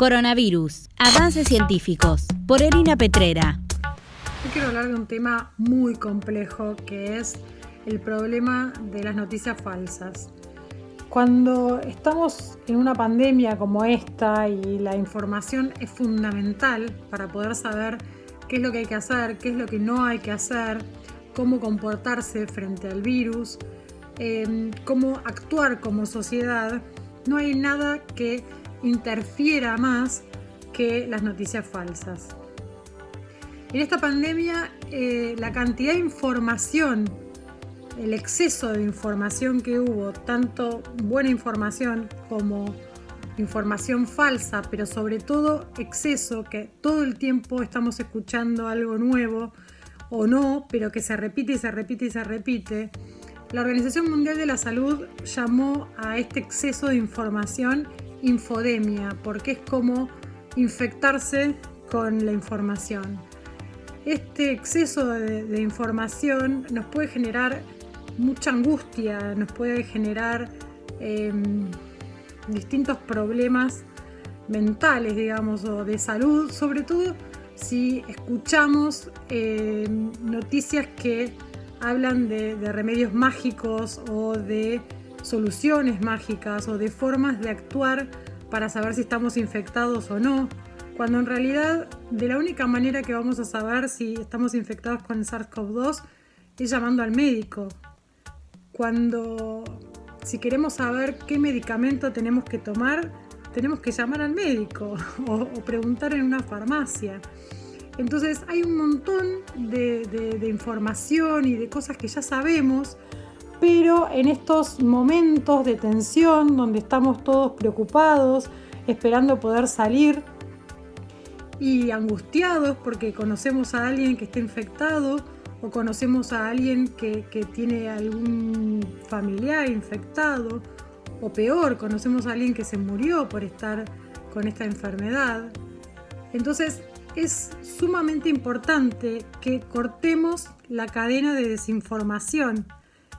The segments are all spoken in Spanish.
Coronavirus. Avances científicos. Por Erina Petrera. Hoy quiero hablar de un tema muy complejo que es el problema de las noticias falsas. Cuando estamos en una pandemia como esta y la información es fundamental para poder saber qué es lo que hay que hacer, qué es lo que no hay que hacer, cómo comportarse frente al virus, cómo actuar como sociedad, no hay nada que interfiera más que las noticias falsas. En esta pandemia, la cantidad de información, el exceso de información que hubo, tanto buena información como información falsa, pero sobre todo exceso, que todo el tiempo estamos escuchando algo nuevo o no, pero que se repite y se repite y se repite. La Organización Mundial de la Salud llamó a este exceso de información infodemia, porque es como infectarse con la información. Este exceso de información nos puede generar mucha angustia, nos puede generar distintos problemas mentales, digamos, o de salud, sobre todo si escuchamos noticias que hablan de remedios mágicos o de soluciones mágicas o de formas de actuar para saber si estamos infectados o no, cuando en realidad de la única manera que vamos a saber si estamos infectados con el SARS-CoV-2 es llamando al médico. Si queremos saber qué medicamento tenemos que tomar, tenemos que llamar al médico o preguntar en una farmacia. Entonces hay un montón de información y de cosas que ya sabemos, pero en estos momentos de tensión donde estamos todos preocupados, esperando poder salir y angustiados porque conocemos a alguien que está infectado o conocemos a alguien que tiene algún familiar infectado, o peor, conocemos a alguien que se murió por estar con esta enfermedad. Entonces es sumamente importante que cortemos la cadena de desinformación,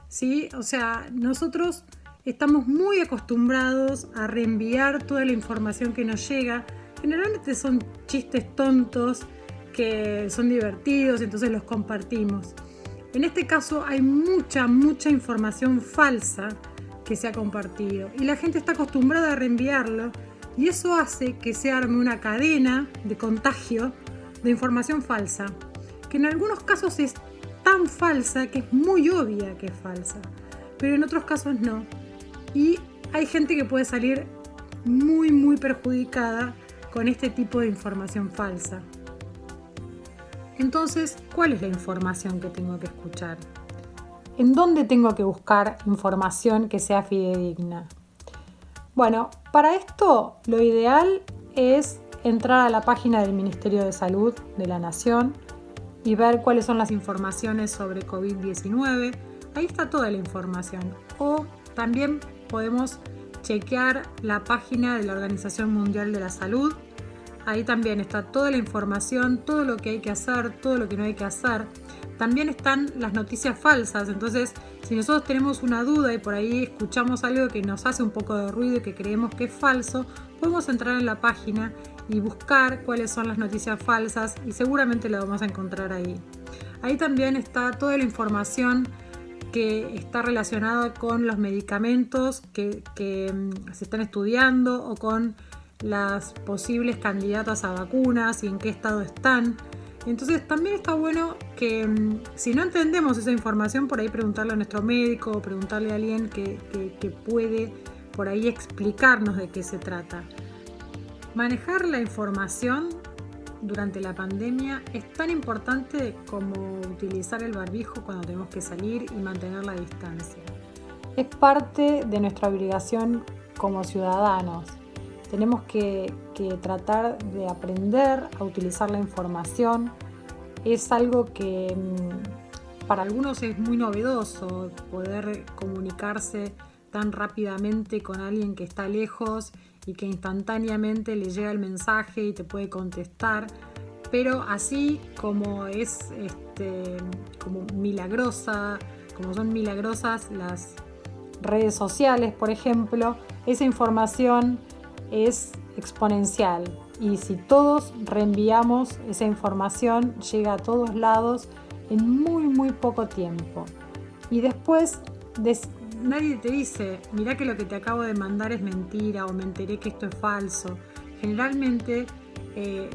¿sí? O sea, nosotros estamos muy acostumbrados a reenviar toda la información que nos llega. Generalmente son chistes tontos que son divertidos, entonces los compartimos. En este caso hay mucha información falsa que se ha compartido y la gente está acostumbrada a reenviarlo, y eso hace que se arme una cadena de contagio de información falsa, que en algunos casos es tan falsa que es muy obvia que es falsa, pero en otros casos no. Y hay gente que puede salir muy perjudicada con este tipo de información falsa. Entonces, ¿cuál es la información que tengo que escuchar? ¿En dónde tengo que buscar información que sea fidedigna? Bueno, para esto lo ideal es entrar a la página del Ministerio de Salud de la Nación y ver cuáles son las informaciones sobre COVID-19. Ahí está toda la información. O también podemos chequear la página de la Organización Mundial de la Salud. Ahí también está toda la información, todo lo que hay que hacer, todo lo que no hay que hacer. También están las noticias falsas, entonces si nosotros tenemos una duda y por ahí escuchamos algo que nos hace un poco de ruido y que creemos que es falso, podemos entrar en la página y buscar cuáles son las noticias falsas y seguramente la vamos a encontrar ahí. Ahí también está toda la información que está relacionada con los medicamentos que se están estudiando o con las posibles candidatas a vacunas y en qué estado están. Entonces también está bueno que si no entendemos esa información, por ahí preguntarle a nuestro médico o preguntarle a alguien que puede por ahí explicarnos de qué se trata. Manejar la información durante la pandemia es tan importante como utilizar el barbijo cuando tenemos que salir y mantener la distancia. Es parte de nuestra obligación como ciudadanos. Tenemos que tratar de aprender a utilizar la información. Es algo que para algunos es muy novedoso, poder comunicarse tan rápidamente con alguien que está lejos y que instantáneamente le llega el mensaje y te puede contestar. Pero así como es como son milagrosas las redes sociales, por ejemplo, esa información es exponencial y si todos reenviamos esa información llega a todos lados en muy poco tiempo. Y después nadie te dice, mirá que lo que te acabo de mandar es mentira o me enteré que esto es falso. Generalmente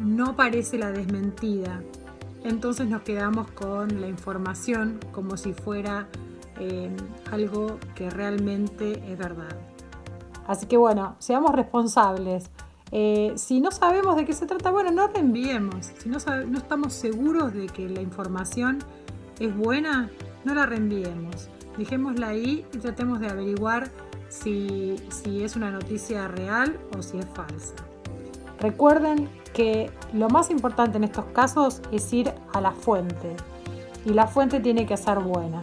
no aparece la desmentida. Entonces nos quedamos con la información como si fuera algo que realmente es verdad. Así que bueno, seamos responsables. Si no sabemos de qué se trata, bueno, no reenviemos. Si no estamos seguros de que la información es buena, no la reenviemos. Dejémosla ahí y tratemos de averiguar si es una noticia real o si es falsa. Recuerden que lo más importante en estos casos es ir a la fuente y la fuente tiene que ser buena.